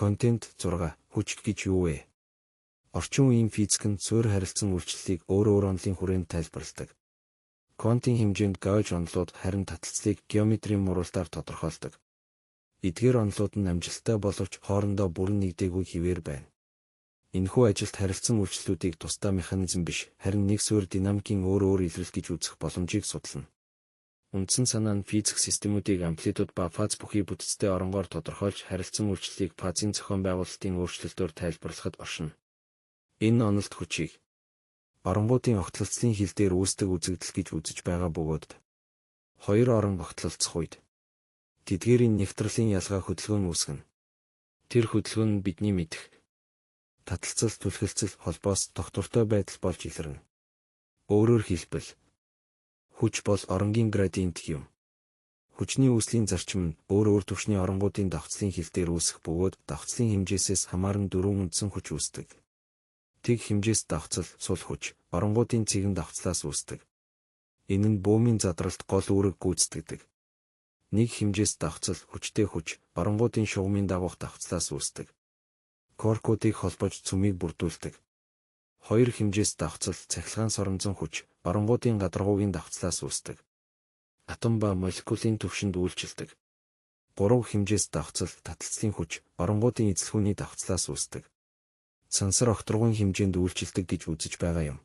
Контент 6. Хүч гэж юу вэ? Орчин үеийн физик нь суурь харилцан үйлчлэлийг өөр онолын хүрээнд тайлбарладаг. Квантын хэмжээнд гойж онолууд харин таталцлыг геометрийн муруултаар тодорхойлдог. Эдгээр онолууд нь амжилттай боловч хоорондоо бүрэн нэгдээгүй хэвээр байна. Энэхүү ажилд харилцан үйлчлэлүүдийг тусдаа механизм биш, харин нэг суурь динамикийн өөр илрэл гэж үзэх боломжийг судална. Үндсэн санаа нь физик системүүдийг амплитуд ба фаз бүхий бүтцтэй оронгоор тодорхойлж харилцан үйлчлэлийг фазын зохион байгуулалтын өөрчлөлтөөр тайлбарлахад оршино. Энэ онолт хүчийг оронгуудын огтлолцлын хил дээр үүсдэг үзэгдэл гэж үзэж байгаа бөгөөд хоёр орон огтлолцох үед тэдгээрийн нэвтрлийн ялгаа хөдөлгөөн үүсгэнэ. Тэр хөдөлгөөн нь бидний мэдэх таталцал, түлхэлцэл холбоос тогтвортой байдал болж илэрнэ. Өөрөөр хэлбэл хүч бол оронгийн градиент юм. Хүчний үүслийн зарчим нь өөр түвшний оронгуудын давхцлын хил дээр үүсэх бөгөөд давхцлын хэмжээсээс хамааран дөрвөн үндсэн хүч үүсдэг. Тэг хэмжээс давхцал, сул хүч, оронгуудын цэгэн давхцлаас үүсдэг. Энэ нь бөөнийн задралт гол үүрэг гүйцэтгэдэг. Нэг хэмжээс давхцал, хүчтэй хүч, оронгуудын шугамын дагуух давхцлаас үүсдэг. Коркуудыг холбож цөмийг бүрдүүлдэг. Хоёр хэмжээс давхцал, цахилгаан соронзон хүч, оронгуудын гадаргуугийн давхцлаас үүсдэг. Атом ба молекулын түвшинд үйлчилдэг. Гурав хэмжээс давхцал, таталцлын хүч, оронгуудын эзлэхүүний давхцлаас үүсдэг. Сансар огторгуйн хэмжээнд үйлчилдэг гэж үзэж байгаа юм.